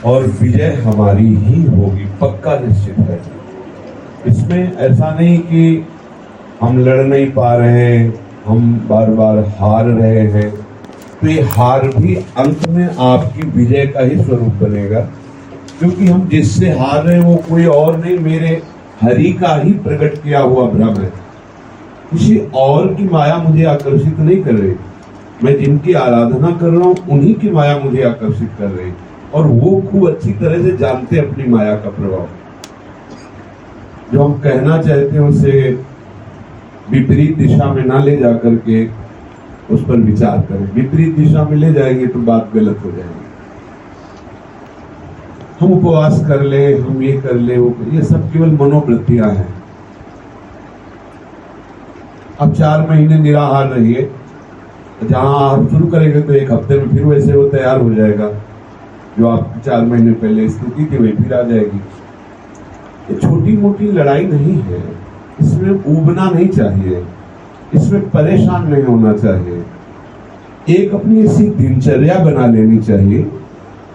और विजय हमारी ही होगी, पक्का निश्चित है। इसमें ऐसा नहीं कि हम लड़ नहीं पा रहे, हम बार बार हार रहे हैं, तो ये हार भी अंत में आपकी विजय का ही स्वरूप बनेगा, क्योंकि हम जिससे हार रहे हैं वो कोई और नहीं, मेरे हरि का ही प्रकट किया हुआ भ्रम है। किसी और की माया मुझे आकर्षित नहीं कर रही, मैं जिनकी आराधना कर रहा हूं उन्हीं की माया मुझे आकर्षित कर रही, और वो खूब अच्छी तरह से जानते अपनी माया का प्रभाव। जो हम कहना चाहते हैं उसे विपरीत दिशा में ना ले जाकर के उस पर विचार करें। विपरीत दिशा में ले जाएंगे तो बात गलत हो जाएगी। हम उपवास कर ले, हम ये कर ले, वो ये सब केवल मनोवृत्तियां हैं। अब 4 महीने निराहार रहिए, जहां आप शुरू करेंगे तो 1 हफ्ते में फिर वैसे वो तैयार हो जाएगा, जो आपकी 4 महीने पहले स्थिति थी वही फिर आ जाएगी। ये छोटी मोटी लड़ाई नहीं है, इसमें ऊबना नहीं चाहिए, इसमें परेशान नहीं होना चाहिए। एक अपनी ऐसी दिनचर्या बना लेनी चाहिए।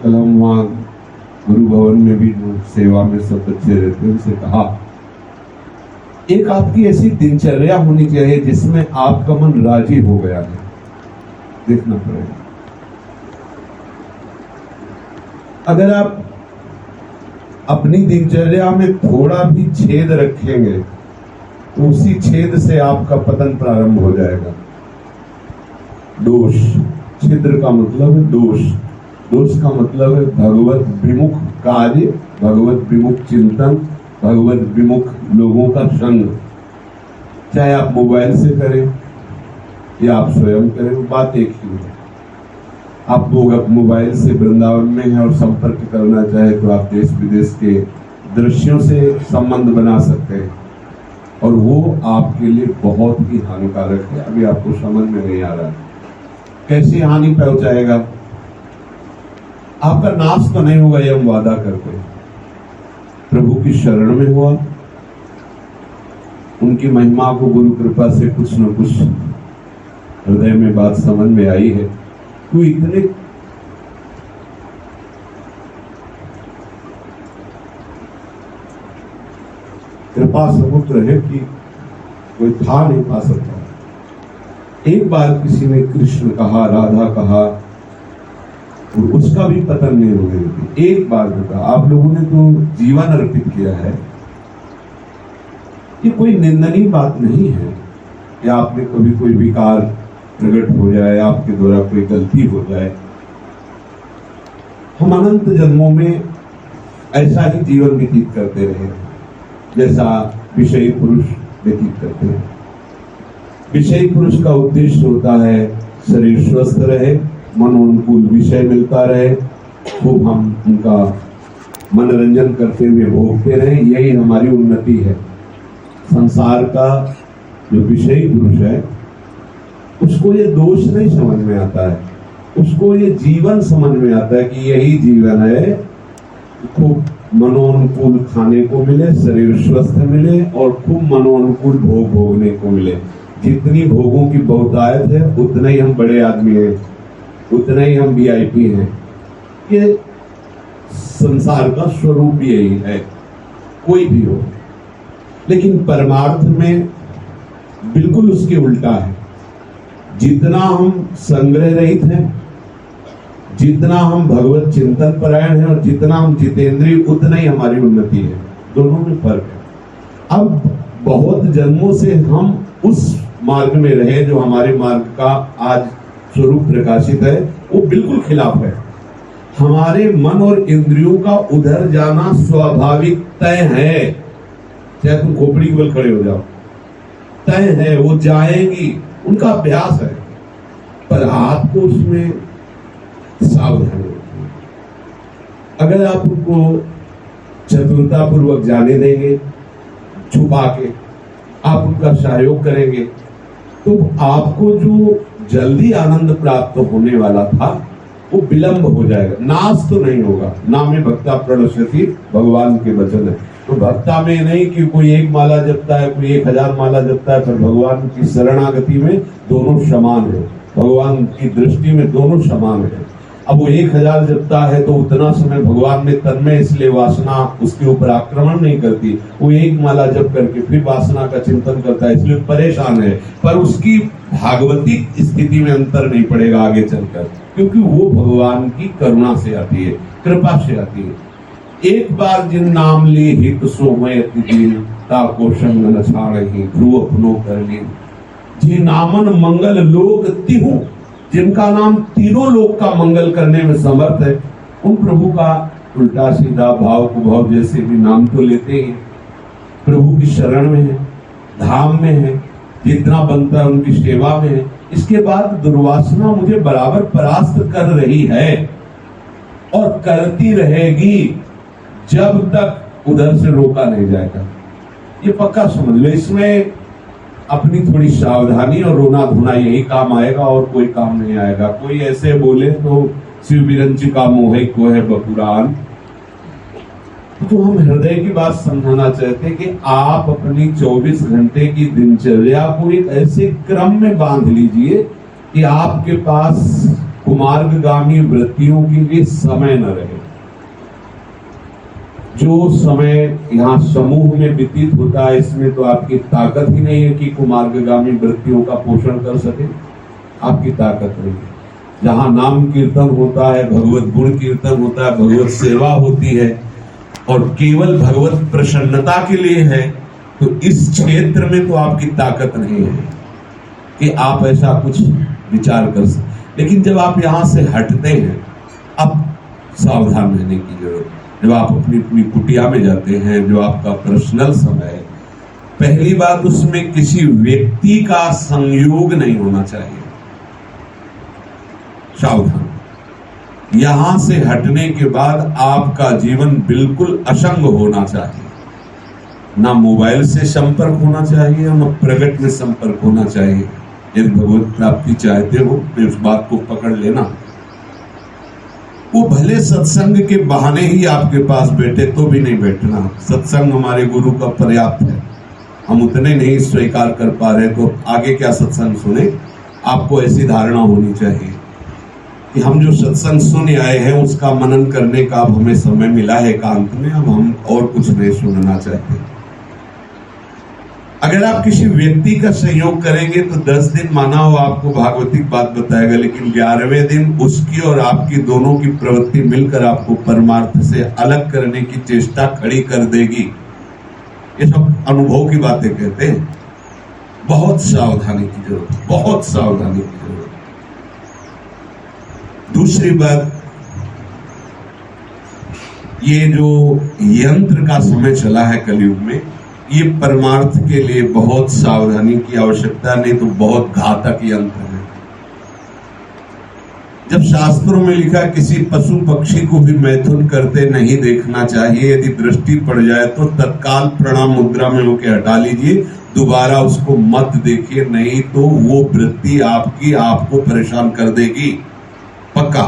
कल हम वहां गुरु भवन में भी जो सेवा में सब बच्चे रहते हैं उनसे कहा, एक आपकी ऐसी दिनचर्या होनी चाहिए जिसमें आपका मन राजी हो गया है। देखना पड़ेगा, अगर आप अपनी दिनचर्या में थोड़ा भी छेद रखेंगे तो उसी छेद से आपका पतन प्रारंभ हो जाएगा। दोष, छिद्र का मतलब है दोष, दोष का मतलब है भगवत विमुख कार्य, भगवत विमुख चिंतन, भगवत विमुख लोगों का संग। चाहे आप मोबाइल से करें या आप स्वयं करें, बात एक ही है। आप लोग मोबाइल से वृंदावन में हैं और संपर्क करना चाहे तो आप देश विदेश के दृश्यों से संबंध बना सकते हैं, और वो आपके लिए बहुत ही हानिकारक है। अभी आपको समझ में नहीं आ रहा है कैसी हानि पहुंचाएगा। आपका नाश तो नहीं होगा, ये हम वादा करते हैं। प्रभु की शरण में हुआ, उनकी महिमा को गुरु कृपा से कुछ न कुछ हृदय में बात समझ में आई है। कोई इतने कृपा समुद्र है कि कोई था नहीं पा सकता। एक बार किसी ने कृष्ण कहा, राधा कहा, और उसका भी पतन नहीं हो गई। एक बार कहा, आप लोगों ने तो जीवन अर्पित किया है। ये कोई निंदनीय बात नहीं है कि आपने कभी कोई विकार प्रकट हो जाए, आपके द्वारा कोई गलती हो जाए। हम अनंत जन्मों में ऐसा ही जीवन व्यतीत करते रहे जैसा विषयी पुरुष व्यतीत करते हैं। विषयी पुरुष का उद्देश्य होता है शरीर स्वस्थ रहे, मनोनुकूल विषय मिलता रहे, खूब हम उनका मनोरंजन करते हुए भोगते रहे, यही हमारी उन्नति है। संसार का जो विषयी पुरुष है उसको ये दोष नहीं समझ में आता है, उसको ये जीवन समझ में आता है कि यही जीवन है। खूब मनोनुकूल खाने को मिले, शरीर स्वस्थ मिले, और खूब मनोनुकूल भोग भोगने को मिले। जितनी भोगों की बहुतायत है उतना ही हम बड़े आदमी हैं, उतना ही हम वीआईपी हैं। ये संसार का स्वरूप यही है, कोई भी हो। लेकिन परमार्थ में बिल्कुल उसके उल्टा है। जितना हम संग्रह रहित हैं, जितना हम भगवत चिंतन परायण हैं, और जितना हम जितेंद्रिय, उतना ही हमारी उन्नति है। दोनों में फर्क है। अब बहुत जन्मों से हम उस मार्ग में रहे जो हमारे मार्ग का आज स्वरूप प्रकाशित है, वो बिल्कुल खिलाफ है। हमारे मन और इंद्रियों का उधर जाना स्वाभाविक तय है, चाहे तुम खोपड़ी के बल खड़े हो जाओ, तय है, वो जाएंगी, उनका अभ्यास है। पर आपको उसमें सावधानी रखनी। अगर आप उनको चतुरता पूर्वक जाने देंगे, छुपा के आप उनका सहयोग करेंगे, तो आपको जो जल्दी आनंद प्राप्त होने वाला था वो विलंब हो जाएगा, नाश तो नहीं होगा। नामे भक्ता प्रणश्यति, भगवान के वचन है। तो भक्ता में नहीं कि कोई 1 माला जपता है, कोई 1000 माला जपता है, पर भगवान की शरणागति में दोनों समान है, भगवान की दृष्टि में दोनों समान है। अब वो 1000 जपता है तो उतना समय भगवान में तन्मय, इसलिए वासना उसके ऊपर आक्रमण नहीं करती। वो एक माला जप करके फिर वासना का चिंतन करता है, इसलिए परेशान है, पर उसकी भागवतिक स्थिति में अंतर नहीं पड़ेगा आगे चलकर, क्योंकि वो भगवान की करुणा से आती है, कृपा से आती है। एक बार जिन नाम ली हित सोमय अति दीन, ताको संग न छाड़हि ध्रुव अपनो कर लीन। जे नामन मंगल लोक तिहु, जिनका नाम तीनों लोक का मंगल करने में समर्थ है, उन प्रभु का उल्टा सीधा भाव कुभाव जैसे भी नाम तो लेते हैं, प्रभु की शरण में है, धाम में है, जितना बनता है उनकी सेवा में है। इसके बाद दुर्वासना मुझे बराबर परास्त कर रही है और करती रहेगी जब तक उधर से रोका नहीं जाएगा। ये पक्का समझ लो, इसमें अपनी थोड़ी सावधानी और रोना धोना यही काम आएगा और कोई काम नहीं आएगा। कोई ऐसे बोले तो शिव बिरंची का मोहे को है बपुरान, तो हम हृदय की बात समझाना चाहते हैं कि आप अपनी 24 घंटे की दिनचर्या को एक ऐसे क्रम में बांध लीजिए कि आपके पास कुमार्गगामी वृत्तियों के लिए समय न रहे। जो समय यहाँ समूह में व्यतीत होता है, इसमें तो आपकी ताकत ही नहीं है कि कुमार्गगामी वृत्तियों का पोषण कर सके, आपकी ताकत नहीं है। जहाँ नाम कीर्तन होता है, भगवत गुण कीर्तन होता है, भगवत सेवा होती है और केवल भगवत प्रसन्नता के लिए है, तो इस क्षेत्र में तो आपकी ताकत नहीं है कि आप ऐसा कुछ विचार कर सकें। लेकिन जब आप यहाँ से हटते हैं, अब सावधान रहने की जरूरत है। जब आप अपनी अपनी कुटिया में जाते हैं, जो आपका पर्सनल समय है, पहली बात उसमें किसी व्यक्ति का संयोग नहीं होना चाहिए। सावधान। यहां से हटने के बाद आपका जीवन बिल्कुल असंग होना चाहिए। ना मोबाइल से संपर्क होना चाहिए और ना प्रगट में संपर्क होना चाहिए। यदि भगवत प्राप्ति चाहते हो तो इस बात को पकड़ लेना। वो भले सत्संग के बहाने ही आपके पास बैठे तो भी नहीं बैठना। सत्संग हमारे गुरु का पर्याप्त है, हम उतने नहीं स्वीकार कर पा रहे तो आगे क्या सत्संग सुने। आपको ऐसी धारणा होनी चाहिए कि हम जो सत्संग सुन आए हैं उसका मनन करने का अब हमें समय मिला है एकांत में, अब हम और कुछ नहीं सुनना चाहते। अगर आप किसी व्यक्ति का सहयोग करेंगे तो 10 दिन माना हो आपको भागवतिक बात बताएगा, लेकिन 11वें दिन उसकी और आपकी दोनों की प्रवृत्ति मिलकर आपको परमार्थ से अलग करने की चेष्टा खड़ी कर देगी। ये सब अनुभव की बातें कहते हैं। बहुत सावधानी की जरूरत है, बहुत सावधानी की जरूरत है। दूसरी बात, ये जो यंत्र का समय चला है कलयुग में, ये परमार्थ के लिए बहुत सावधानी की आवश्यकता, नहीं तो बहुत घातक यंत्र है। जब शास्त्रों में लिखा किसी पशु पक्षी को भी मैथुन करते नहीं देखना चाहिए, यदि दृष्टि पड़ जाए तो तत्काल प्रणाम मुद्रा में होके हटा लीजिए, दोबारा उसको मत देखिए, नहीं तो वो वृत्ति आपकी आपको परेशान कर देगी। पक्का,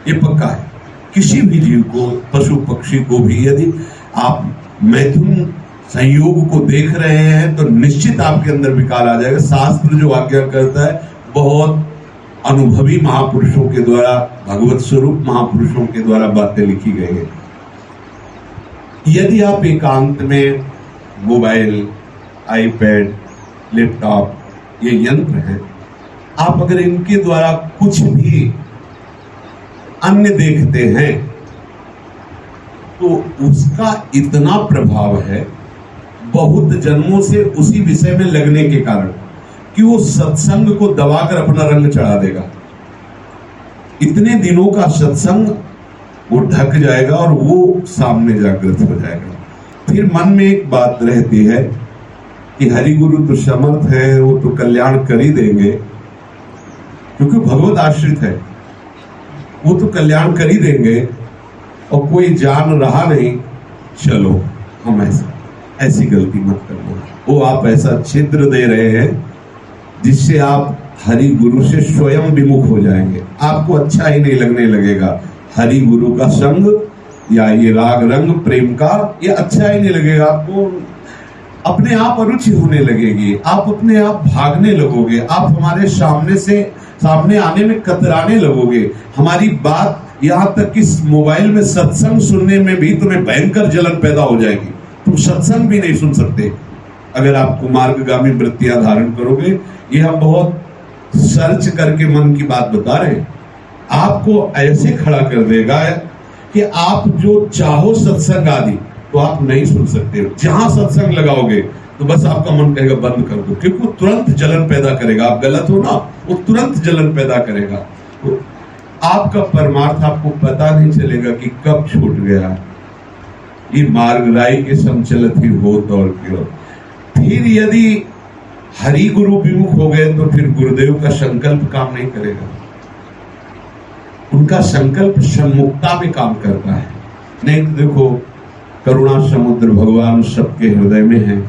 ये पक्का है। किसी भी जीव को, पशु पक्षी को भी यदि आप मैथुन संयोग को देख रहे हैं तो निश्चित आपके अंदर विकार आ जाएगा। शास्त्र जो आज्ञा करता है, बहुत अनुभवी महापुरुषों के द्वारा, भगवत स्वरूप महापुरुषों के द्वारा बातें लिखी गई है। यदि आप एकांत में मोबाइल, आईपैड, लैपटॉप, ये यंत्र हैं, आप अगर इनके द्वारा कुछ भी अन्य देखते हैं तो उसका इतना प्रभाव है बहुत जन्मों से उसी विषय में लगने के कारण कि वो सत्संग को दबाकर अपना रंग चढ़ा देगा। इतने दिनों का सत्संग वो ढक जाएगा और वो सामने जागृत हो जाएगा। फिर मन में एक बात रहती है कि हरि गुरु तो समर्थ है, वो तो कल्याण कर ही देंगे, क्योंकि भगवत आश्रित है, वो तो कल्याण कर ही देंगे और कोई जान रहा नहीं, चलो हम ऐसी गलती मत करना। वो आप ऐसा छिद्र दे रहे हैं जिससे आप हरि गुरु से स्वयं विमुख हो जाएंगे, आपको अच्छा ही नहीं लगने लगेगा। हरि गुरु का संग या ये राग रंग प्रेम का, ये अच्छा ही नहीं लगेगा आपको। अपने आप अरुचि होने लगेगी, आप अपने आप भागने लगोगे, आप हमारे सामने आने में कतराने लगोगे। हमारी बात यहाँ तक कि मोबाइल में सत्संग सुनने में भी तुम्हें भयंकर जलन पैदा हो जाएगी, तुम सत्संग भी नहीं सुन सकते अगर आप कुमार्गामी वृत्तियां धारण करोगे। ये हम बहुत सर्च करके मन की बात बता रहे हैं। आपको ऐसे खड़ा कर देगा कि आप जो चाहो सत्संग आदि तो आप नहीं सुन सकते। जहां सत्संग लगाओगे तो बस आपका मन कहेगा बंद कर दो, क्योंकि वो तुरंत जलन पैदा करेगा। आप गलत हो ना, वो तुरंत जलन पैदा करेगा। तो आपका परमार्थ आपको पता नहीं चलेगा कि कब छूट गया। ये मार्ग राय के संचलित ही हो और क्यों। फिर यदि हरि गुरु विमुख हो गए तो फिर गुरुदेव का संकल्प काम नहीं करेगा। उनका संकल्प सन्मुखता में काम करता है। नहीं तो देखो, करुणा समुद्र भगवान सबके हृदय में है,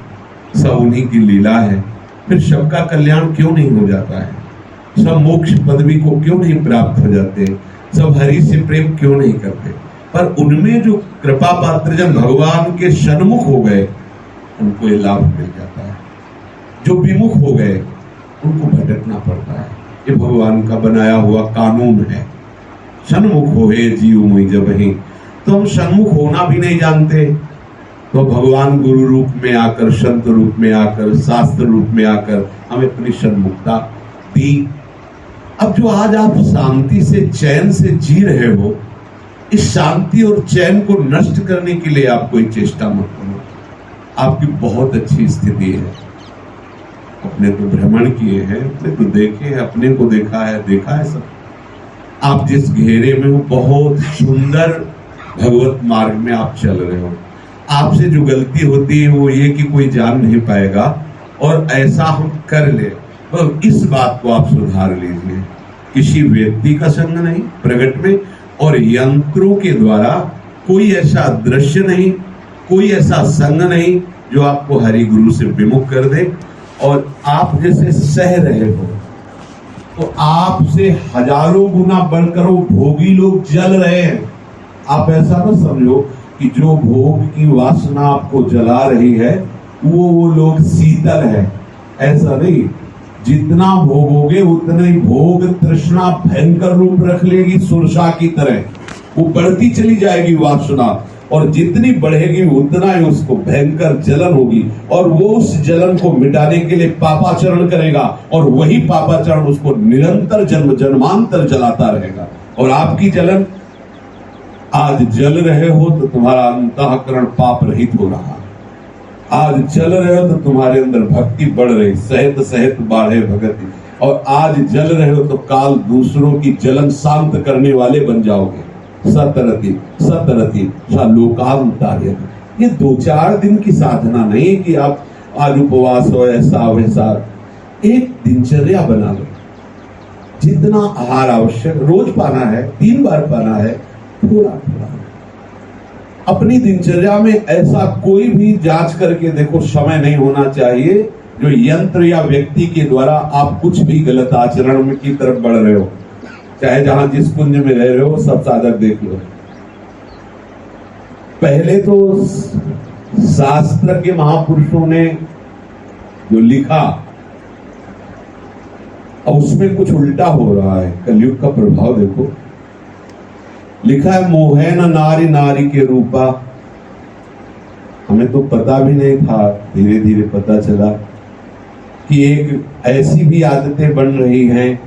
सब उन्हीं की लीला है। फिर सबका कल्याण क्यों नहीं हो जाता है? सब मोक्ष पदवी को क्यों नहीं प्राप्त हो जाते? सब हरि से प्रेम क्यों नहीं करते? पर उनमें जो कृपा पात्र जन भगवान के सन्मुख हो गए उनको ये लाभ मिल जाता है। जो विमुख हो गए उनको भटकना पड़ता है। ये भगवान का बनाया हुआ कानून है। सन्मुख हो हे जीव मुई जब ही। तो हम सन्मुख होना भी नहीं जानते, तो भगवान गुरु रूप में आकर, संत रूप में आकर, शास्त्र रूप में आकर हमें अपनी सन्मुखता दी। अब जो आज आप शांति से, चैन से जी रहे हो, इस शांति और चैन को नष्ट करने के लिए आप कोई चेष्टा मत करो। आपकी बहुत अच्छी स्थिति है। अपने तो भ्रमण किए हैं, अपने तो देखे, अपने को देखा है सब। आप जिस घेरे में हो, बहुत सुंदर भगवत मार्ग में आप चल रहे हो। आपसे जो गलती होती है वो ये कि कोई जान नहीं पाएगा, और ऐसा हम कर ले तो इस बात को आप सुधार लीजिए। किसी व्यक्ति का संग नहीं प्रगट में, और यंत्रों के द्वारा कोई ऐसा दृश्य नहीं, कोई ऐसा संग नहीं जो आपको हरि गुरु से विमुख कर दे। और आप जैसे सह रहे हो तो आपसे हजारों गुना बढ़कर वो भोगी लोग जल रहे हैं। आप ऐसा ना समझो कि जो भोग की वासना आपको जला रही है वो लोग शीतल है, ऐसा नहीं। जितना भोगोगे उतने ही भोग तृष्णा भयंकर रूप रख लेगी, सुरसा की तरह वो बढ़ती चली जाएगी वासना, और जितनी बढ़ेगी उतना ही उसको भयंकर जलन होगी, और वो उस जलन को मिटाने के लिए पापाचरण करेगा, और वही पापाचरण उसको निरंतर जन्म जन्मांतर जलाता रहेगा। और आपकी जलन, आज जल रहे हो तो तुम्हारा अंतःकरण पाप रहित हो रहा, आज जल रहे हो तो तुम्हारे अंदर भक्ति बढ़ रही, सहत सहत बाढ़े भगति। और आज जल रहे हो तो काल दूसरों की जलन शांत करने वाले बन जाओगे। सतरति सतरति लोकांतार्य। ये 2-4 दिन की साधना नहीं है कि आप आज उपवास हो, ऐसा वैसा। एक दिनचर्या बना लो। जितना आहार आवश्यक रोज पाना है, 3 बार पाना है, थोड़ा थोड़ा अपनी दिनचर्या में ऐसा कोई भी जांच करके देखो, समय नहीं होना चाहिए जो यंत्र या व्यक्ति के द्वारा आप कुछ भी गलत आचरण में की तरफ बढ़ रहे हो। चाहे जहां जिस कुंज में रह रहे हो, सब साधक देख लो। पहले तो शास्त्र के महापुरुषों ने जो लिखा, और उसमें कुछ उल्टा हो रहा है। कलयुग का प्रभाव देखो। लिखा है मोहन नारी नारी के रूपा। हमें तो पता भी नहीं था, धीरे धीरे पता चला कि एक ऐसी भी आदतें बन रही हैं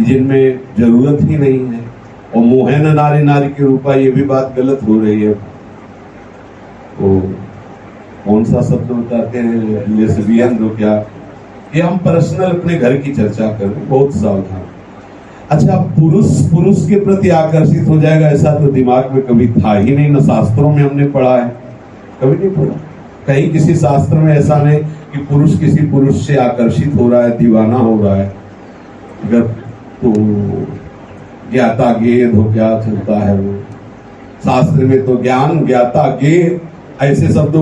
जिनमें जरूरत ही नहीं है। और मोहन नारी नारी के रूपा, ये भी बात गलत हो रही है। तो कौन सा शब्द बताते हैं, लेस्बियन तो क्या, ये हम पर्सनल अपने घर की चर्चा कर रहे हैं, बहुत सावधान। अच्छा, पुरुष के प्रति आकर्षित हो जाएगा ऐसा तो दिमाग में कभी था ही नहीं, ना शास्त्रों में हमने पढ़ा है, कभी नहीं पढ़ा। कहीं किसी शास्त्र में ऐसा नहीं कि पुरुष किसी पुरुष से आकर्षित हो रहा है, दीवाना हो रहा है। अगर तो ज्ञाता गेय हो, क्या चलता है वो शास्त्र में, तो ज्ञान ज्ञाता गेय ऐसे शब्द।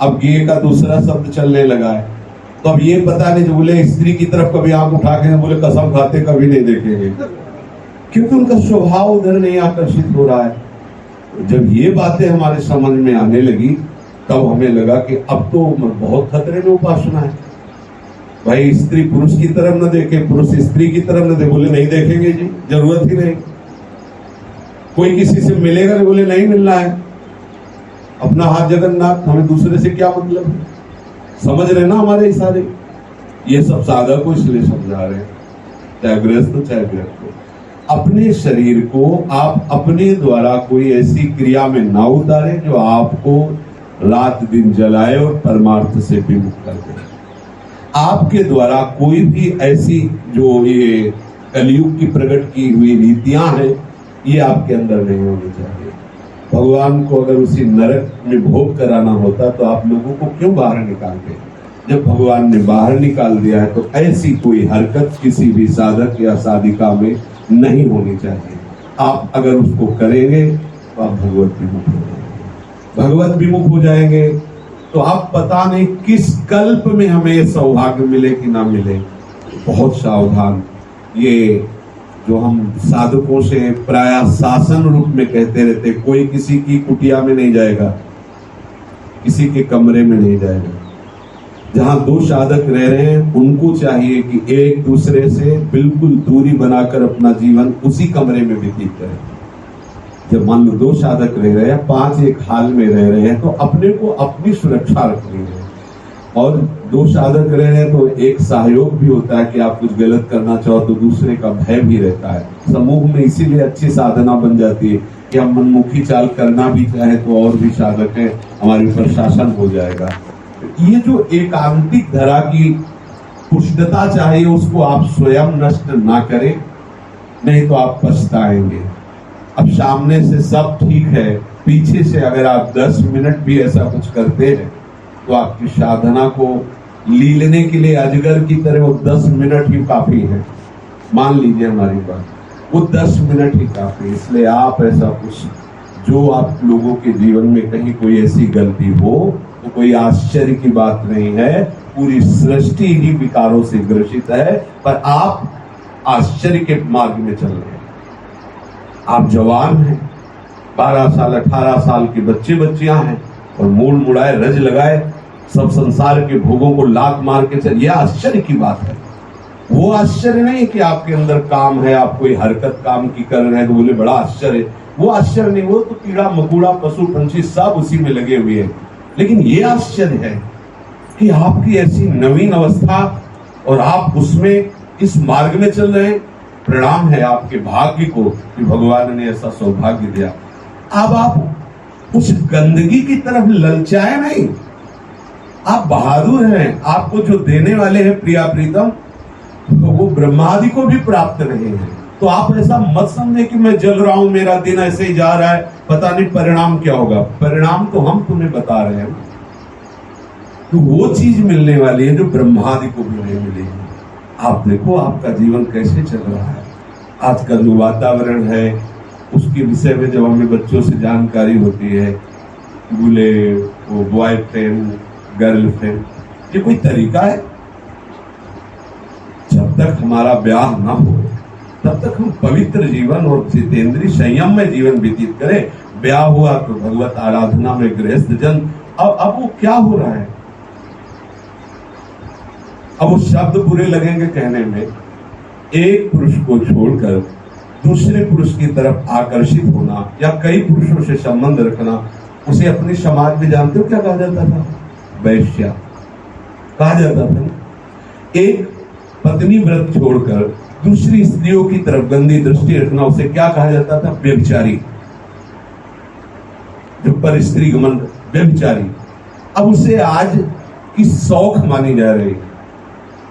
अब गेय का दूसरा शब्द चलने लगा है। तो अब ये पता नहीं, जो बोले स्त्री की तरफ कभी आंख उठा के बोले कसम खाते कभी नहीं देखेंगे, क्योंकि उनका स्वभाव उधर नहीं आकर्षित हो रहा है। जब ये बातें हमारे समझ में आने लगी तब हमें लगा कि अब तो बहुत खतरे में उपासना है। भाई स्त्री पुरुष की तरफ न देखे, पुरुष स्त्री की तरफ न देखे। बोले नहीं देखेंगे जी, जरूरत ही नहीं। कोई किसी से मिलेगा नहीं, बोले नहीं मिलना है, अपना हाथ जगन्नाथ, हमें दूसरे से क्या मतलब है। समझ रहे ना हमारे इशारे। ये सब साधक को इसलिए समझा रहे हैं, चाहे गृहस्थ हो चाहे गृहस्थ हो। अपने शरीर को आप अपने द्वारा कोई ऐसी क्रिया में ना उतारे जो आपको रात दिन जलाए और परमार्थ से विमुख कर दे। आपके द्वारा कोई भी ऐसी जो ये कलयुग की प्रकट की हुई रीतियां हैं, ये आपके अंदर नहीं होनी चाहिए। भगवान को अगर उसी नरक में भोग कराना होता तो आप लोगों को क्यों बाहर निकालते? जब भगवान ने बाहर निकाल दिया है तो ऐसी कोई हरकत किसी भी साधक या साधिका में नहीं होनी चाहिए। आप अगर उसको करेंगे तो आप भगवत विमुख हो जाएंगे। भगवत विमुख हो जाएंगे तो आप पता नहीं किस कल्प में हमें सौभाग्य मिले कि ना मिले। बहुत सावधान। ये जो हम साधकों से प्राय शासन रूप में कहते रहते, कोई किसी की कुटिया में नहीं जाएगा, किसी के कमरे में नहीं जाएगा। जहां दो साधक रह रहे हैं उनको चाहिए कि एक दूसरे से बिल्कुल दूरी बनाकर अपना जीवन उसी कमरे में व्यतीत करें। जब मान लो दो साधक रह रहे हैं, पांच एक हाल में रह रहे हैं, तो अपने को अपनी सुरक्षा रखनी है। और दो साधक रह रहे हैं तो एक सहयोग भी होता है कि आप कुछ गलत करना चाहो तो दूसरे का भय भी रहता है। समूह में इसीलिए अच्छी साधना बन जाती है कि हम मनमुखी चाल करना भी चाहे तो और भी साधक है, हमारे ऊपर शासन हो जाएगा। ये जो एकांतिक धरा की पुष्टता चाहिए उसको आप स्वयं नष्ट ना करें, नहीं तो आप पछताएंगे। अब सामने से सब ठीक है, पीछे से अगर आप 10 मिनट भी ऐसा कुछ करते हैं तो आपकी साधना को लीलने के लिए अजगर की तरह वो 10 मिनट ही काफी है। मान लीजिए हमारी बात, वो 10 मिनट ही काफी। इसलिए आप ऐसा कुछ जो आप लोगों के जीवन में कहीं कोई ऐसी गलती हो तो कोई आश्चर्य की बात नहीं है। पूरी सृष्टि ही विकारों से ग्रसित है, पर आप आश्चर्य के मार्ग में चल रहे हैं। आप जवान हैं, 12 साल 18 साल के बच्चे बच्चियां हैं और मूल मुड़ाए रज लगाए सब संसार के भोगों को लात मार के चल। यह आश्चर्य की बात है। वो आश्चर्य नहीं कि आपके अंदर काम है, आप कोई हरकत काम की कर रहे हैं तो बोले बड़ा आश्चर्य। वो आश्चर्य नहीं, वो तो कीड़ा मकोड़ा पशु पंछी सब उसी में लगे हुए हैं। लेकिन ये आश्चर्य है कि आपकी ऐसी नवीन अवस्था और आप उसमें इस मार्ग में चल रहे हैं। प्रणाम है आपके भाग्य को कि भगवान ने ऐसा सौभाग्य दिया। अब आप उस गंदगी की तरफ ललचाए नहीं, आप बहादुर हैं। आपको जो देने वाले हैं प्रिया प्रीतम वो ब्रह्मादि को भी प्राप्त नहीं है। तो आप ऐसा मत समझे कि मैं जल रहा हूं, मेरा दिन ऐसे ही जा रहा है, पता नहीं परिणाम क्या होगा। परिणाम तो हम तुम्हें बता रहे हैं। तो वो चीज मिलने वाली है जो ब्रह्मादि को भी नहीं मिलेगी। आप देखो आपका जीवन कैसे चल रहा है। आज का जो वातावरण है उसके विषय में जब हमें बच्चों से जानकारी होती है, बोले वो बॉयफ्रेंड गर्लफ्रेंड, ये कोई तरीका है? जब तक हमारा ब्याह ना हो तब तक हम पवित्र जीवन और जितेंद्रीय संयम में जीवन व्यतीत करें। ब्याह हुआ तो भगवत आराधना में गृहस्थ जन। अब वो क्या हो रहा है? अब वो शब्द बुरे लगेंगे कहने में। एक पुरुष को छोड़कर दूसरे पुरुष की तरफ आकर्षित होना या कई पुरुषों से संबंध रखना, उसे अपने समाज में जानते हो क्या कहा जाता था? वैश्या कहा जाता था। एक पत्नी व्रत छोड़कर दूसरी स्त्रियों की तरफ गंदी दृष्टि रखना, उसे क्या कहा जाता था? व्यभिचारी। जो पर स्त्री गमन, व्यभिचारी। अब उसे आज की शौक मानी जा रही।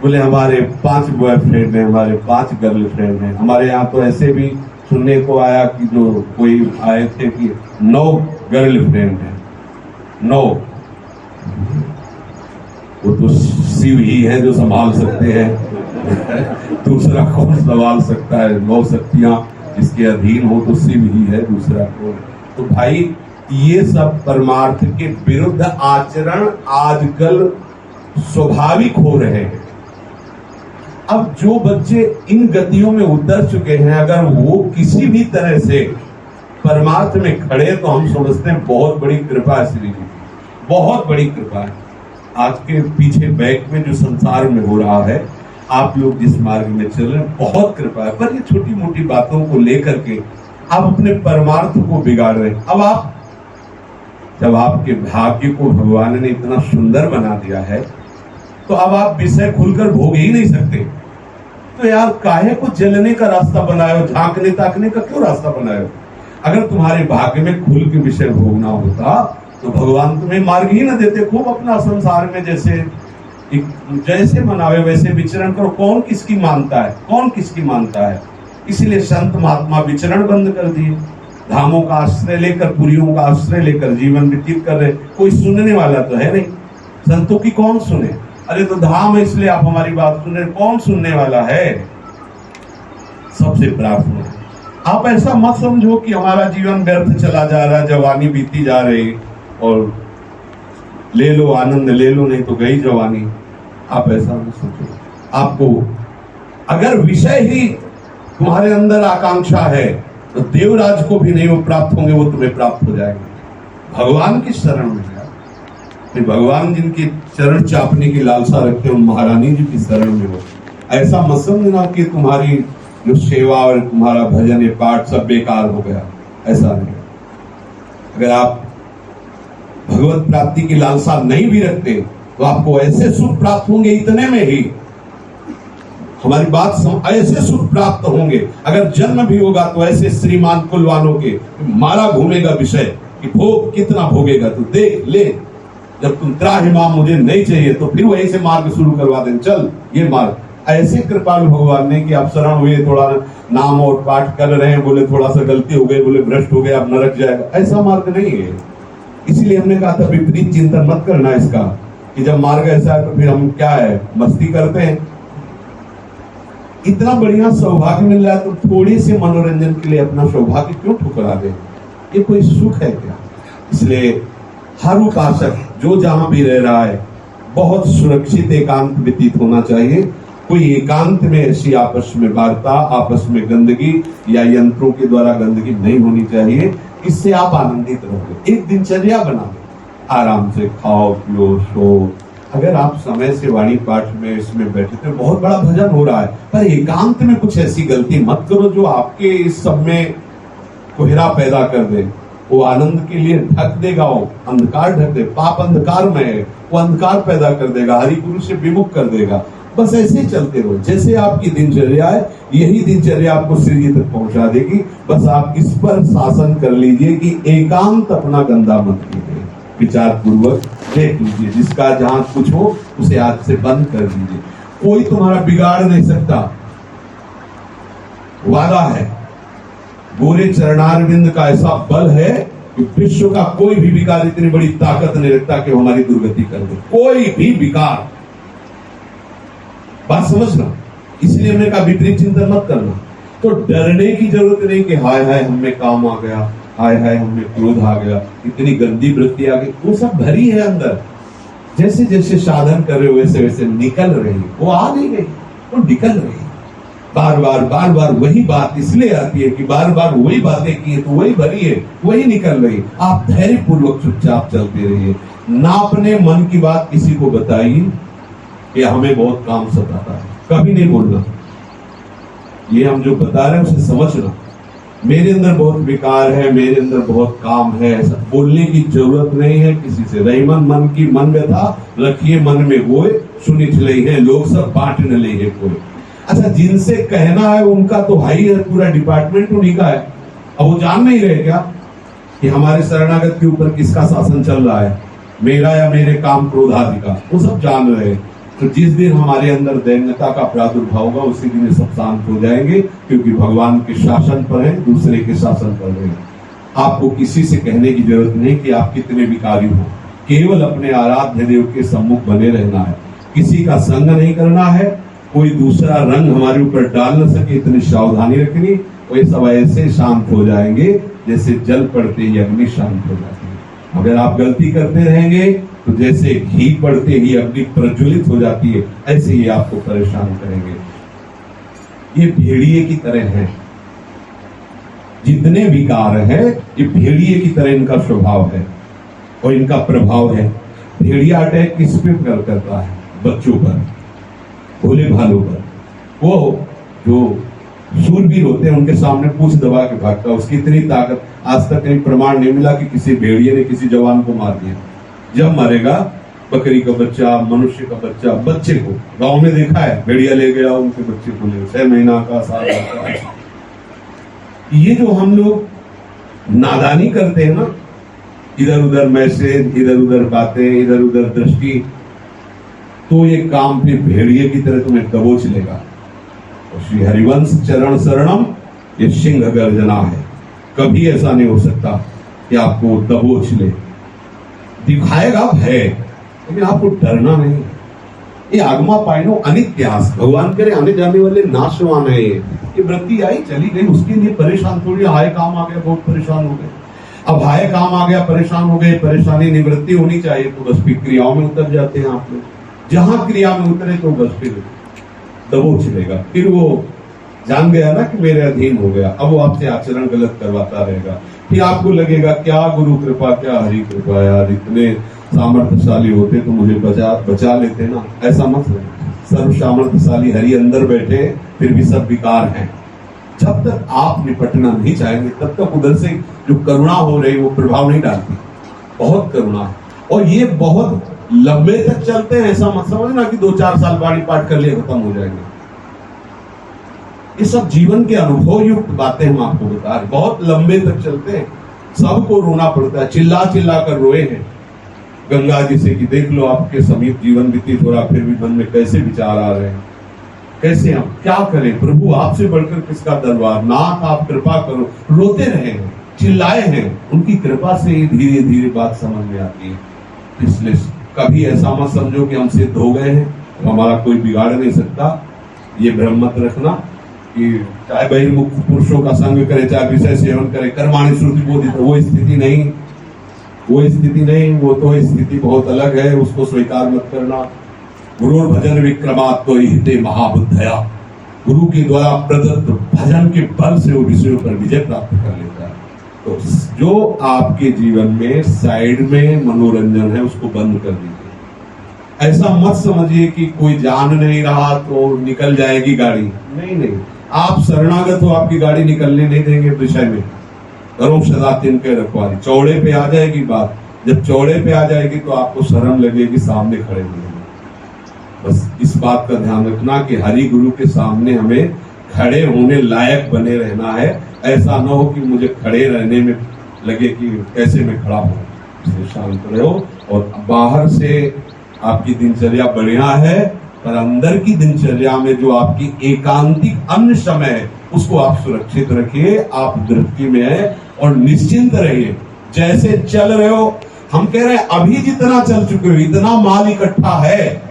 बोले हमारे 5 बॉयफ्रेंड हैं, हमारे 5 गर्लफ्रेंड हैं। हमारे यहाँ तो ऐसे भी सुनने को आया कि जो कोई आए थे कि 9 गर्लफ्रेंड हैं। 9। वो तो शिव ही है जो संभाल सकते हैं। दूसरा कौन संभाल सकता है? 9 शक्तियां इसके अधीन हो तो शिव ही है, दूसरा कौन? तो भाई ये सब परमार्थ के विरुद्ध आचरण आजकल स्वाभाविक हो रहे हैं। अब जो बच्चे इन गतियों में उतर चुके हैं, अगर वो किसी भी तरह से परमार्थ में खड़े तो हम समझते हैं बहुत बड़ी कृपा है श्री जी। बहुत बड़ी कृपा है। आज के पीछे बैक में जो संसार में हो रहा है, आप लोग जिस मार्ग में चल रहे हैं, बहुत कृपा है। पर ये छोटी मोटी बातों को लेकर के आप अपने परमार्थ को बिगाड़ रहे हैं। अब आप, जब आपके भाग्य को भगवान ने इतना सुंदर बना दिया है, तो अब आप विषय खुलकर भोग ही नहीं सकते। तो यार काहे को जलने का रास्ता बनाए हो, झांकने ताकने का क्यों रास्ता बनाए हो? अगर तुम्हारे भाग्य में खुल के विषय भोगना होता तो भगवान तुम्हें मार्ग ही न देते। खूब अपना संसार में जैसे मनावे वैसे विचरण करो। कौन किसकी मानता है, कौन किसकी मानता है? इसलिए संत महात्मा विचरण बंद कर दिए, धामों का आश्रय लेकर, पुरियों का आश्रय लेकर जीवन व्यतीत कर रहे। कोई सुनने वाला तो है नहीं, संतों की कौन सुने? अरे तो धाम है इसलिए आप हमारी बात सुन रहे, कौन सुनने वाला है? सबसे प्राप्त हो। आप ऐसा मत समझो कि हमारा जीवन व्यर्थ चला जा रहा है, जवानी बीती जा रही और ले लो आनंद ले लो, नहीं तो गई जवानी। आप ऐसा मत सोचो। आपको अगर विषय ही तुम्हारे अंदर आकांक्षा है तो देवराज को भी नहीं वो प्राप्त होंगे, वो तुम्हें प्राप्त हो जाएंगे। भगवान की शरण में जाओ। भगवान जिनके चरण चापने की लालसा रखते हो, महारानी जी की शरण में हो। ऐसा मत समझना कि तुम्हारी जो सेवा और तुम्हारा भजन ये पाठ सब बेकार हो गया, ऐसा नहीं। अगर आप भगवत प्राप्ति की लालसा नहीं भी रखते तो आपको ऐसे सुख प्राप्त होंगे, इतने में ही हमारी बात ऐसे सुख प्राप्त होंगे। अगर जन्म भी होगा तो ऐसे श्रीमान कुलवानों के मारा घूमेगा विषय कि भोग कितना भोगेगा, तो देख ले। जब तुम त्राहिमाम मुझे नहीं चाहिए तो फिर वही से मार्ग शुरू करवा दें, चल ये मार्ग। ऐसे कृपालु भगवान ने कि आप शरण हुए, थोड़ा नाम और पाठ कर रहे हैं, बोले थोड़ा सा गलती हो गई, बोले भ्रष्ट हो गया, अब नरक जाएगा, ऐसा मार्ग नहीं है। इसलिए हमने कहा था विपरीत चिंतन मत करना इसका, कि जब मार्ग ऐसा है तो फिर हम क्या है, मस्ती करते हैं। इतना बढ़िया सौभाग्य मिल रहा है तो थोड़ी से मनोरंजन के लिए अपना सौभाग्य क्यों ठुकरा दे? ये कोई सुख है क्या? इसलिए हर उपासक जो जहां भी रह रहा है, बहुत सुरक्षित एकांत व्यतीत होना चाहिए। कोई एकांत में ऐसी आपस में वार्ता, आपस में गंदगी या यंत्रों के द्वारा गंदगी नहीं होनी चाहिए। इससे आप आनंदित रहोगे। एक दिनचर्या बना लो, आराम से खाओ पियो सो। अगर आप समय से वाणी पाठ में इसमें बैठे तो बहुत बड़ा भजन हो रहा है, पर एकांत में कुछ ऐसी गलती मत करो जो आपके इस सब में कोहरा पैदा कर दे। वो आनंद के लिए ढक देगा, वो अंधकार ढक दे। पाप अंधकार में है, वो अंधकार पैदा कर देगा, हरि गुरु से विमुख कर देगा। बस ऐसे चलते रहो। जैसे आपकी दिनचर्या है, यही दिनचर्या आपको श्री जी तक पहुंचा देगी। बस आप इस पर शासन कर लीजिए कि एकांत अपना गंदा मत कीजिए। विचार पूर्वक देख लीजिए, जिसका जहां कुछ हो उसे आज से बंद कर दीजिए। कोई तुम्हारा बिगाड़ नहीं सकता, वादा है। गोरे चरणारविंद का ऐसा बल है कि विश्व का कोई भी विकार इतनी बड़ी ताकत नहीं रखता कि हमारी दुर्गति कर दे। कोई भी विकार, बात समझना। इसलिए हमने कहा विपरीत चिंतन मत करना। तो डरने की जरूरत नहीं कि हाय हाय हमें काम आ गया, हाय हाय हमें क्रोध आ गया, इतनी गंदी वृत्ति आ गई। वो सब भरी है अंदर। जैसे जैसे साधन कर रहे हो वैसे वैसे निकल रही, वो आ नहीं गई, वो निकल रही। बार बार वही बात इसलिए आती है कि बार बार वही बातें की है तो वही भरी है, वही निकल रही। आप धैर्य पूर्वक चुपचाप चलते रहिए। ना अपने मन की बात किसी को बताइए कि हमें बहुत काम सताता है, कभी नहीं बोलना। ये हम जो बता रहे हैं उसे समझना। मेरे अंदर बहुत विकार है, मेरे अंदर बहुत काम है, ऐसा बोलने की जरूरत नहीं है किसी से। रहीमन मन की मन व्यथा रखिए मन में गोए, सुनिच लई है लोग सब बांट न ले है कोई। अच्छा, जिनसे कहना है उनका तो हाई है, पूरा डिपार्टमेंट उन्हीं का है। अब वो जान नहीं रहे क्या कि हमारे शरणागत के ऊपर किसका शासन चल रहा है, मेरा या मेरे काम क्रोध आदि का? वो सब जान रहे हैं। तो जिस दिन हमारे अंदर दैन्यता का प्रादुर्भाव होगा उसी दिन सब शांत हो जाएंगे, क्योंकि भगवान के शासन पर है, दूसरे के शासन पर है। आपको किसी से कहने की जरूरत नहीं कि आप कितने विकारी हो। केवल अपने आराध्य देव के सम्मुख बने रहना है, किसी का संग नहीं करना है, कोई दूसरा रंग हमारे ऊपर डाल न सके, इतनी सावधानी रखनी। वे सब ऐसे शांत हो जाएंगे जैसे जल पड़ते ही अग्नि शांत हो जाती है। अगर आप गलती करते रहेंगे तो जैसे घी पड़ते ही अग्नि प्रज्वलित हो जाती है, ऐसे ही आपको परेशान करेंगे। ये भेड़िए की तरह है, जितने विकार है ये भेड़िए की तरह इनका स्वभाव है। और इनका प्रभाव है। भेड़िया अटैक किस पे करता है? बच्चों पर, भोले भालों पर। वो जो शूरवीर होते हैं उनके सामने पूंछ दबा के भागता है, उसकी इतनी ताकत। आज तक कहीं प्रमाण नहीं मिला कि किसी भेड़िए ने किसी जवान को मार दिया। जब मरेगा बकरी का बच्चा, मनुष्य का बच्चा, बच्चे को गांव में देखा है, भेड़िया ले गया उनके बच्चे को, ले 6 महीना का, साल का। ये जो हम लोग नादानी करते हैं ना, इधर उधर मैसेज, इधर उधर बातें, इधर उधर दृष्टि, तो ये काम फिर भेड़िए की तरह तुम्हें दबोच लेगा। और श्री हरिवंश चरण शरणम ये सिंह गर्जना है। कभी ऐसा नहीं हो सकता कि आपको दबोच ले। दिखाएगा भय, लेकिन आपको डरना नहीं। ये आगमा पाइनो अनित्यास, भगवान करे आने जाने वाले नाशवान है। ये वृत्ति आई चली गई, उसके लिए परेशान थोड़ी। हाय काम आ गया, बहुत परेशान हो गए। अब हाय काम आ गया, परेशान हो गए, परेशानी निवृत्ति होनी चाहिए, तो बस फिर क्रियाओं में उतर जाते हैं आप लोग। जहां क्रिया में उतरे तो बस फिर दबोच लेगा। फिर वो जान गया ना कि मेरे अधीन हो गया, अब वो आपसे आचरण गलत करवाता रहेगा। फिर आपको लगेगा क्या गुरु कृपा, क्या हरि कृपा, यार इतने सामर्थ्यशाली होते तो मुझे बचा लेते ना। ऐसा मत समझो, सर्व सामर्थ्यशाली हरि अंदर बैठे, फिर भी सब विकार हैं। जब तक आप निपटना नहीं चाहेंगे तब तक उधर से जो करुणा हो रही वो प्रभाव नहीं डालती। बहुत करुणा है, और ये बहुत लंबे तक चलते हैं। ऐसा मत समझना कि 2-4 साल बाणी पाठ कर लिए खत्म हो जाएंगे। ये सब जीवन के अनुभव युक्त बातें हम आपको बता रहे, बहुत लंबे तक चलते हैं। सबको रोना पड़ता है, चिल्ला चिल्ला कर रोए हैं गंगा जी से कि देख लो आपके समीप जीवन व्यतीत हो रहा, फिर भी मन में कैसे विचार आ रहे हैं, कैसे हम क्या करें प्रभु, आपसे बढ़कर किसका दरबार, नाथ आप कृपा करो। रोते रहे हैं, चिल्लाए हैं, उनकी कृपा से ही धीरे धीरे बात समझ में आती है। इसलिए कभी ऐसा मत समझो कि हम सिद्ध हो गए हैं, तो हमारा कोई बिगाड़ नहीं सकता। ये भ्रम मत रखना कि चाहे बहिर्मुख पुरुषों का संग करे, चाहे विषय सेवन करे, कर्माणि श्रुति बोधित, वो स्थिति नहीं, वो स्थिति नहीं। वो तो स्थिति बहुत अलग है, उसको स्वीकार मत करना। गुरु भजन विक्रमात् तो हिते महाबुद्धया, गुरु के द्वारा प्रदत्त भजन के बल से वो विषयों पर विजय प्राप्त कर लेता है। तो जो आपके जीवन में साइड में मनोरंजन है उसको बंद कर दीजिए। ऐसा मत समझिए कि कोई जान नहीं रहा तो निकल जाएगी गाड़ी। नहीं नहीं, आप शरणागत हो, आपकी गाड़ी निकलने नहीं देंगे विषय में। करो सदा तिनके रखवारी, चौड़े पे आ जाएगी बात। जब चौड़े पे आ जाएगी तो आपको शर्म लगेगी, सामने खड़े होंगे। बस इस बात का ध्यान रखना कि हरि गुरु के सामने हमें खड़े होने लायक बने रहना है। ऐसा न हो कि मुझे खड़े रहने में लगे कि कैसे मैं खड़ा हूं। इसलिए शांत रहो, और बाहर से आपकी दिनचर्या बढ़िया है, पर अंदर की दिनचर्या में जो आपकी एकांतिक अन्य समय है उसको आप सुरक्षित रखिए। आप दृष्टि में है और निश्चिंत रहिए। जैसे चल रहे हो, हम कह रहे हैं अभी जितना चल चुके हो, इतना माल इकट्ठा है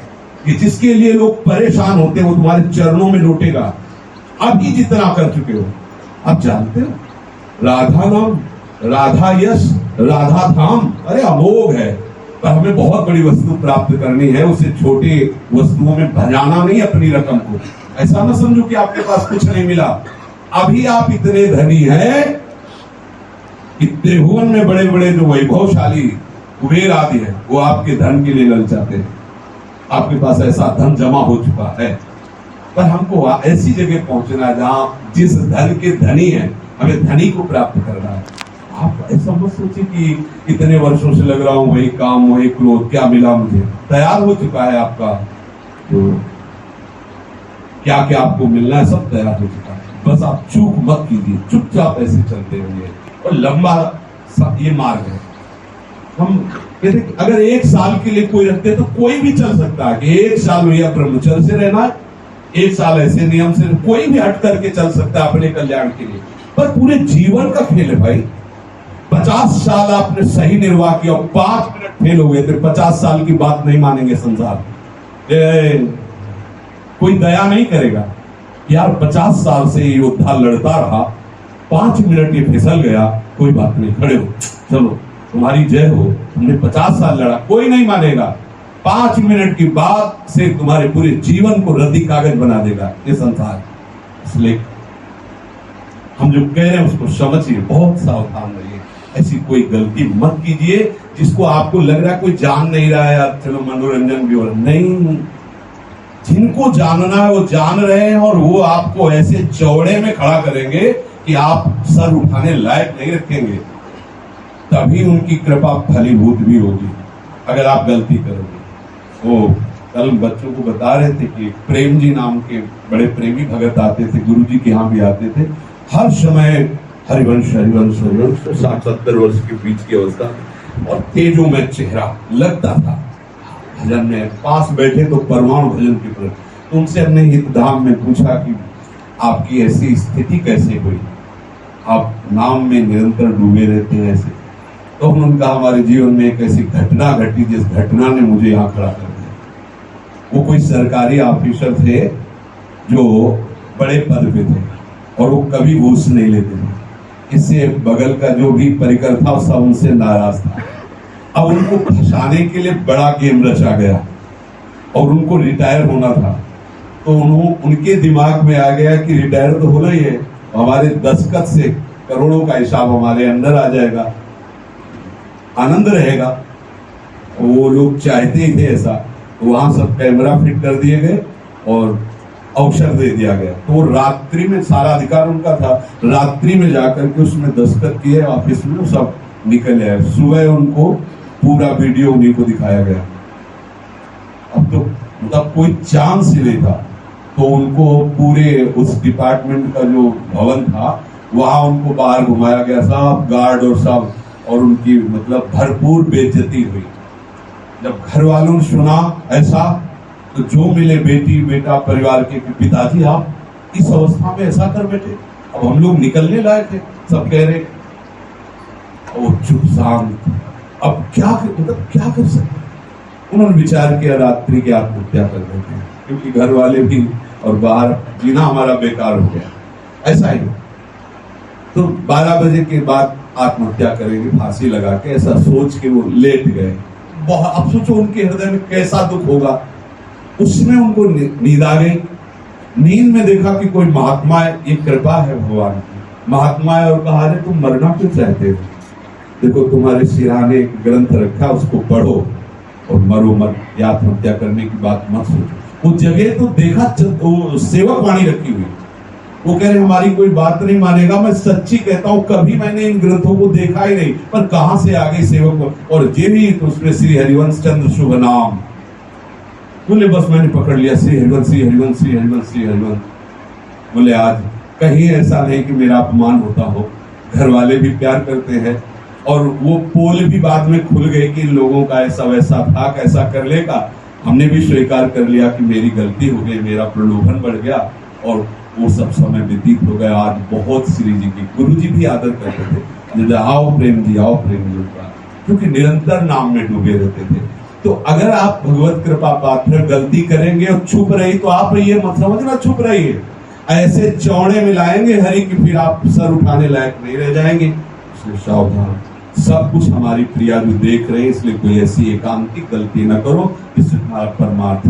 कि जिसके लिए लोग परेशान होते हैं वो तुम्हारे चरणों में लौटेगा। अभी जितना कर चुके हो, आप जानते हो राधा नाम, राधा यश, राधा धाम, अरे अमोघ है। पर हमें बहुत बड़ी वस्तु प्राप्त करनी है, उसे छोटी वस्तुओं में भजाना नहीं अपनी रकम को। ऐसा ना समझो कि आपके पास कुछ नहीं मिला। अभी आप इतने धनी हैं कि त्रिभुवन में बड़े बड़े जो वैभवशाली कुबेर आदि है वो आपके धन के लिए ललचाते हैं। आपके पास ऐसा धन जमा हो चुका है, पर हमको ऐसी जगह पहुंचना है जहां जिस धन के धनी है हमें धनी को प्राप्त करना है। आप ऐसा मत सोचिए कि इतने वर्षों से लग रहा हूं वही काम वही क्रोध, क्या मिला मुझे। तैयार हो चुका है आपका, तो क्या क्या आपको मिलना है सब तैयार हो चुका है। बस आप चूक मत कीजिए, चुपचाप ऐसे चलते रहिए। और लंबा ये मार्ग है। हम कहते अगर 1 साल के लिए कोई रखते तो कोई भी चल सकता है कि 1 साल भैया ब्रह्मचर्य से रहना है, 1 साल ऐसे नियम से, कोई भी हट करके चल सकता है अपने कल्याण के लिए। पर पूरे जीवन का खेल है भाई। 50 साल आपने सही निर्वाह किया, 5 मिनट फेल हो गए थे, 50 साल की बात नहीं मानेंगे संसार। कोई दया नहीं करेगा यार। 50 साल से योद्धा लड़ता रहा, 5 मिनट ये फिसल गया, कोई बात नहीं, खड़े हो, चलो तुम्हारी जय हो, तुमने 50 साल लड़ा, कोई नहीं मानेगा। 5 मिनट की बात से तुम्हारे पूरे जीवन को रद्दी कागज बना देगा ये संसार। इसलिए हम जो कह रहे हैं उसको समझिए, बहुत सावधान रहिए, ऐसी कोई गलती मत कीजिए जिसको आपको लग रहा है कोई जान नहीं रहा है, यार चलो मनोरंजन भी हो रहा है, नहीं, जिनको जानना है वो जान रहे हैं और वो आपको ऐसे चौड़े में खड़ा करेंगे कि आप सर उठाने लायक नहीं रखेंगे, तभी उनकी कृपा फलीभूत भी होगी अगर आप गलती करोगे। वो कल बच्चों को बता रहे थे कि प्रेम जी नाम के बड़े प्रेमी भगत आते थे, गुरु जी के यहाँ भी आते थे, हर समय हरिवंश हरिवंश हरिवंश, 60-70 वर्ष के बीच की अवस्था और तेजों में चेहरा लगता था भजन में, पास बैठे तो परमाणु भजन की तरह। तो उनसे हमने हितधाम में पूछा कि आपकी ऐसी स्थिति कैसे हुई, आप नाम में निरंतर डूबे रहते हैं ऐसे। तो उन्होंने कहा हमारे जीवन में एक ऐसी घटना घटी जिस घटना ने मुझे यहाँ खड़ा कर दिया। वो कोई सरकारी ऑफिसर थे जो बड़े पद पे थे और वो कभी घूस नहीं लेते थे, इससे बगल का जो भी परिकर था सब उनसे नाराज था। अब उनको फंसाने के लिए बड़ा गेम रचा गया और उनको रिटायर होना था। तो उनके दिमाग में आ गया कि रिटायर तो होना ही है, हमारे दस्तखत से करोड़ों का हिसाब हमारे अंदर आ जाएगा, आनंद रहेगा। वो लोग चाहते ही थे ऐसा, तो वहां सब कैमरा फिट कर दिए गए और अवसर दे दिया गया। तो रात्रि में, सारा अधिकार उनका था, रात्रि में जाकर के उसमें दस्तखत किए ऑफिस में, सब निकल आए। सुबह उनको पूरा वीडियो उन्हीं को दिखाया गया। अब तो मतलब कोई चांस ही नहीं था। तो उनको पूरे उस डिपार्टमेंट का जो भवन था वहां उनको बाहर घुमाया गया, सब गार्ड और सब, और उनकी मतलब भरपूर बेइज्जती हुई। जब घर वालों ने सुना ऐसा तो जो मिले बेटी बेटा परिवार के पिताजी आप इस अवस्था में ऐसा कर बैठे, अब हम लोग निकलने लायक थे, सब कह रहे। वो चुप शांत, अब क्या कर सकते। उन्होंने विचार किया रात्रि की आत्महत्या कर देते हैं, क्योंकि घर वाले भी और बाहर जीना हमारा बेकार हो गया, ऐसा ही। तो 12 बजे के बाद आत्महत्या करेंगे फांसी लगा के, ऐसा सोच के वो लेट गए। अब सोचो उनके हृदय में कैसा दुख होगा। उसमें उनको नींद आ गई। नींद में देखा कि कोई महात्मा है, ये कृपा है भगवान की, महात्मा है, और कहा अरे तुम मरना क्यों चाहते हो, देखो तुम्हारे सिरहाने एक ग्रंथ रखा, उसको पढ़ो और मरो मत, आत्महत्या करने की बात मत सोचो। वो जगह तो देखा, तो सेवक वाणी रखी हुई, वो कह रहे हमारी कोई बात नहीं मानेगा, मैं सच्ची कहता हूँ कभी मैंने इन ग्रंथों को देखा ही नहीं, पर कहां से आ गई सेवक, और जे भी तो उसमें श्री हरिवंश चंद्र शुभ नाम बोले, बस मैंने पकड़ लिया, श्री हरिवंश श्री हरिवंश श्री हरिवंश श्री हरिवंश। बोले आज कहीं ऐसा नहीं कि मेरा अपमान होता हो, घर वाले भी प्यार करते हैं, और वो पोल भी बाद में खुल गए कि इन लोगों का ऐसा वैसा था, कैसा कर लेगा। हमने भी स्वीकार कर लिया कि मेरी गलती हो गई, मेरा प्रलोभन बढ़ गया, और वो सब समय व्यतीत हो गया। आज बहुत श्री जी की, गुरु जी भी आदर करते थे, आओ प्रेम जी, आओ प्रेम जी, क्योंकि निरंतर नाम में डूबे रहते थे। तो अगर आप भगवत कृपा पात्र गलती करेंगे और छुप रही, तो आप ये मत समझना छुप रही है, ऐसे चौड़े मिलाएंगे हरि की, फिर आप सर उठाने लायक नहीं रह जाएंगे। इसलिए सावधान, सब कुछ हमारी प्रिया जो देख रहे हैं, इसलिए कोई ऐसी एकांतिक गलती न करो जिससे हमारा परमार्थ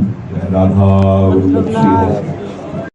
राधा।